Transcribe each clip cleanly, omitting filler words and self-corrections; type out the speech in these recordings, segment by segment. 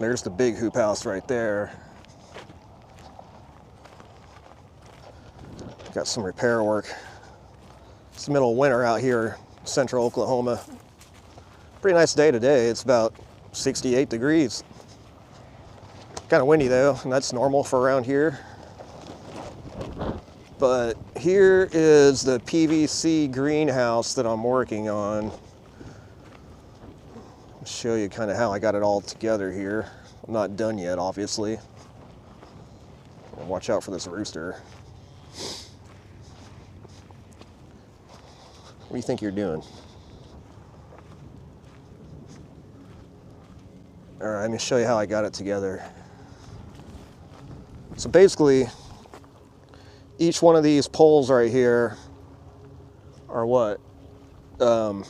There's the big hoop house right there. Got some repair work. It's the middle of winter out here, central Oklahoma. Pretty nice day today. It's about 68 degrees. Kind of windy though, and that's normal for around here. But here is the PVC greenhouse that I'm working on. I'll show you kind of how I got it all together here. I'm not done yet, obviously. Watch out for this rooster. What do you think you're doing? All right, let me show you how I got it together. So basically, each one of these poles right here are what? 8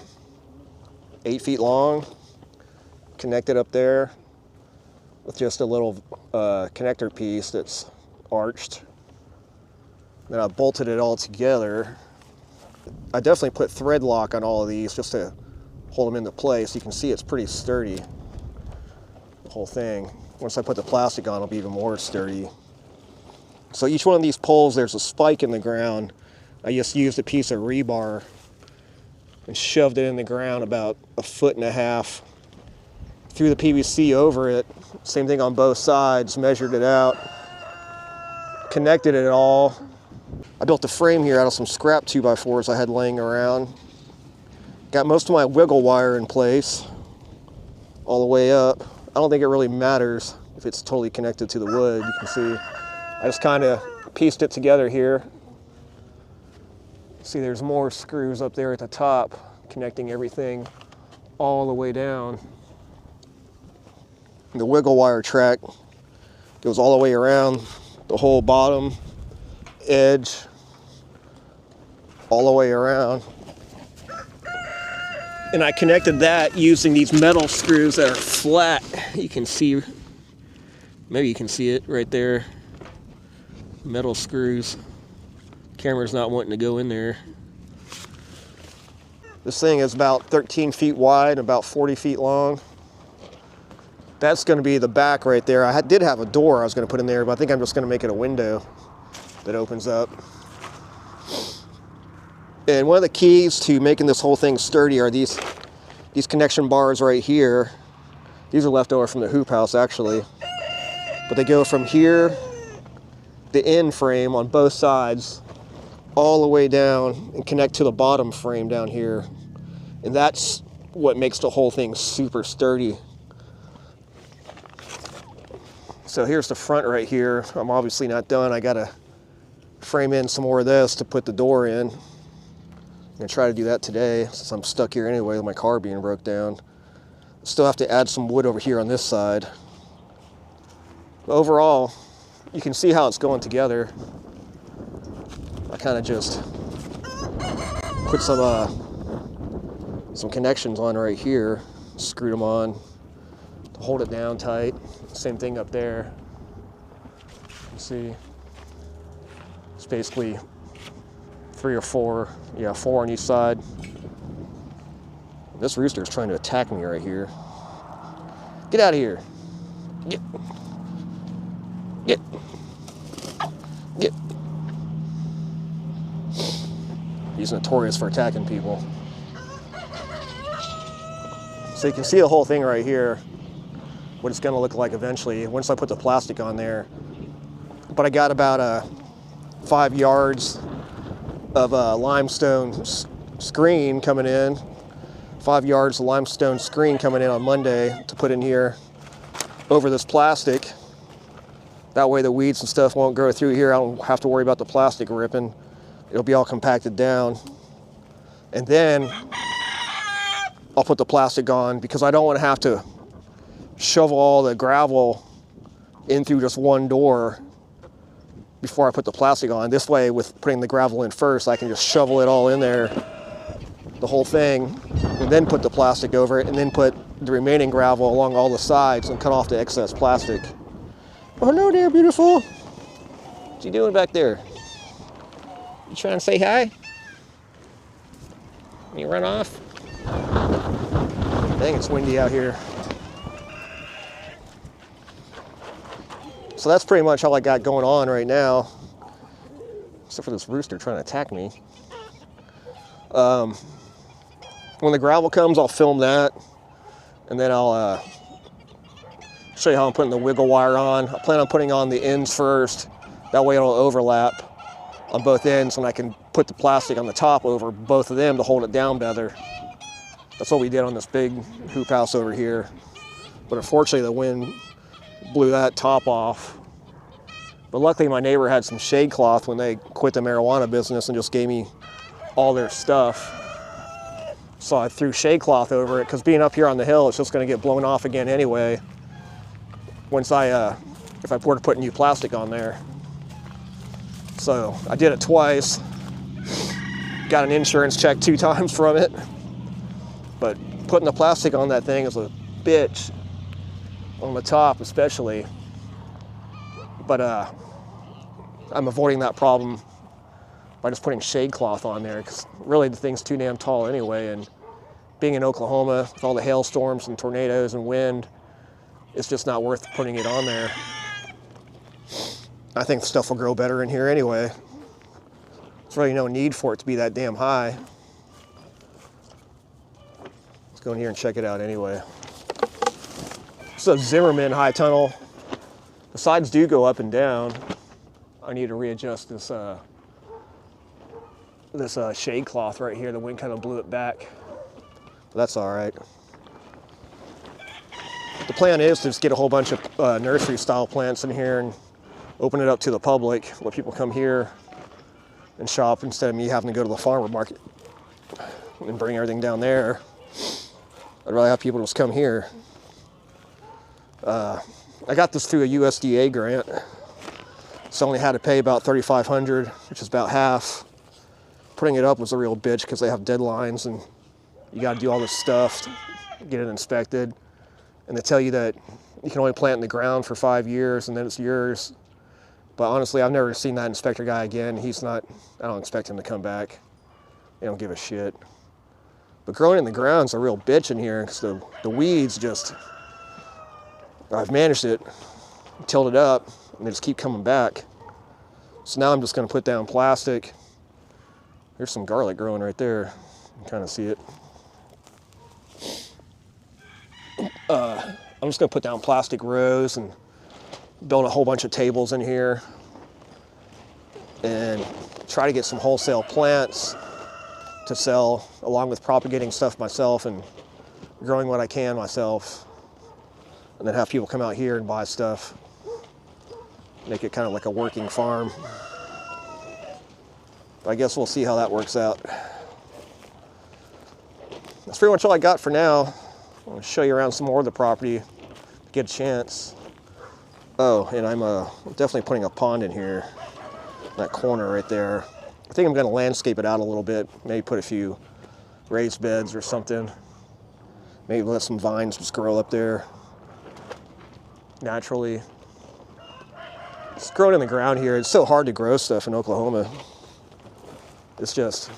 feet long, connected up there with just a little connector piece that's arched. Then I bolted it all together. I definitely put thread lock on all of these just to hold them into place. You can see it's pretty sturdy, the whole thing. Once I put the plastic on, it'll be even more sturdy. So each one of these poles, there's a spike in the ground. I just used a piece of rebar and shoved it in the ground about 1.5 feet. Threw the PVC over it. Same thing on both sides, measured it out, connected it all. I built the frame here out of some scrap 2x4s I had laying around. Got most of my wiggle wire in place all the way up. I don't think it really matters if it's totally connected to the wood. You can see I just kind of pieced it together here. See, there's more screws up there at the top connecting everything all the way down. The wiggle wire track goes all the way around the whole bottom edge, all the way around. And I connected that using these metal screws that are flat. You can see, maybe you can see it right there. Metal screws. Camera's not wanting to go in there. This thing is about 13 feet wide, about 40 feet long. That's going to be the back right there. I did have a door I was going to put in there, but I think I'm just going to make it a window that opens up. And one of the keys to making this whole thing sturdy are these connection bars right here. These are left over from the hoop house, actually. But they go from here, the end frame on both sides, all the way down and connect to the bottom frame down here. And that's what makes the whole thing super sturdy. So here's the front right here. I'm obviously not done. I gotta frame in some more of this to put the door in. I'm gonna try to do that today since I'm stuck here anyway with my car being broke down. Still have to add some wood over here on this side. But overall, you can see how it's going together. I kind of just put some connections on right here, screwed them on to hold it down tight. Same thing up there. You can see it's basically 3 or 4, yeah, 4 on each side. This rooster is trying to attack me right here. Get out of here. Get. Get. Get. He's notorious for attacking people. So you can see the whole thing right here, what it's going to look like eventually once I put the plastic on there. But I got about 5 yards of limestone screen coming in. 5 yards of limestone screen coming in on Monday to put in here over this plastic. That way the weeds and stuff won't grow through here. I don't have to worry about the plastic ripping. It'll be all compacted down. And then I'll put the plastic on because I don't want to have to shovel all the gravel in through just one door before I put the plastic on. This way, with putting the gravel in first, I can just shovel it all in there, the whole thing, and then put the plastic over it, and then put the remaining gravel along all the sides and cut off the excess plastic. Oh, hello there, beautiful. What you doing back there? You trying to say hi? You run off? Dang, it's windy out here. So that's pretty much all I got going on right now, except for this rooster trying to attack me. When the gravel comes, I'll film that, and then I'll show you how I'm putting the wiggle wire on. I plan on putting on the ends first. That way it'll overlap on both ends, and I can put the plastic on the top over both of them to hold it down better. That's what we did on this big hoop house over here. But unfortunately, the wind blew that top off. But luckily, my neighbor had some shade cloth when they quit the marijuana business and just gave me all their stuff. So I threw shade cloth over it, because being up here on the hill, it's just going to get blown off again anyway. Once if I were to put new plastic on there. So I did it twice. Got an insurance check 2 times from it. But putting the plastic on that thing is a bitch. On the top especially. But I'm avoiding that problem by just putting shade cloth on there, because really the thing's too damn tall anyway, and being in Oklahoma with all the hailstorms and tornadoes and wind, it's just not worth putting it on there. I think the stuff will grow better in here anyway. There's really no need for it to be that damn high. Let's go in here and check it out anyway. This is a Zimmerman high tunnel. The sides do go up and down. I need to readjust this shade cloth right here. The wind kind of blew it back. But that's all right. The plan is to just get a whole bunch of nursery style plants in here and open it up to the public. Let people come here and shop instead of me having to go to the farmer market and bring everything down there. I'd rather have people just come here. I got this through a USDA grant. So I only had to pay about $3,500, which is about half. Putting it up was a real bitch because they have deadlines and you got to do all this stuff to get it inspected. And they tell you that you can only plant in the ground for 5 years and then it's yours. But honestly, I've never seen that inspector guy again. I don't expect him to come back. They don't give a shit. But growing in the ground's a real bitch in here because the weeds just, I've managed it, tilled it up, and they just keep coming back. So now I'm just gonna put down plastic. There's some garlic growing right there. You can kind of see it. I'm just gonna put down plastic rows and build a whole bunch of tables in here and try to get some wholesale plants to sell, along with propagating stuff myself and growing what I can myself, and then have people come out here and buy stuff. Make it kind of like a working farm. But I guess we'll see how that works out. That's pretty much all I got for now. I'm going to show you around some more of the property if you get a chance. Oh, and I'm definitely putting a pond in here, that corner right there. I think I'm going to landscape it out a little bit, maybe put a few raised beds or something. Maybe let some vines just grow up there naturally. It's growing in the ground here. It's so hard to grow stuff in Oklahoma. It's just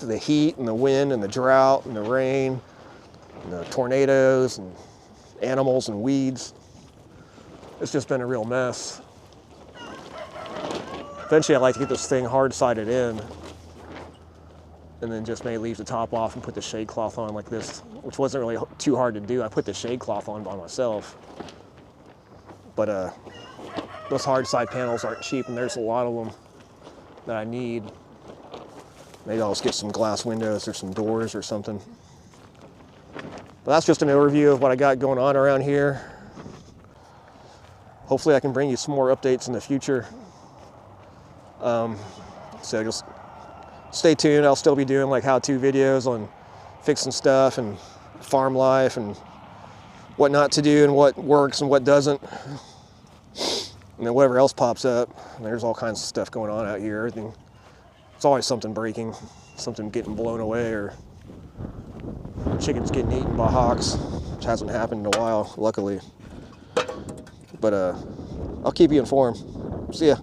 the heat and the wind and the drought and the rain and the tornadoes and animals and weeds. It's just been a real mess. Eventually I'd like to get this thing hard-sided in and then just maybe leave the top off and put the shade cloth on like this, which wasn't really too hard to do. I put the shade cloth on by myself. But those hard side panels aren't cheap, and there's a lot of them that I need. Maybe I'll just get some glass windows or some doors or something. But that's just an overview of what I got going on around here. Hopefully I can bring you some more updates in the future. So just stay tuned. I'll still be doing like how-to videos on fixing stuff and farm life and what not to do and what works and what doesn't. And then whatever else pops up. And there's all kinds of stuff going on out here. Everything. It's always something breaking, something getting blown away, or chickens getting eaten by hawks, which hasn't happened in a while, luckily. But I'll keep you informed. See ya.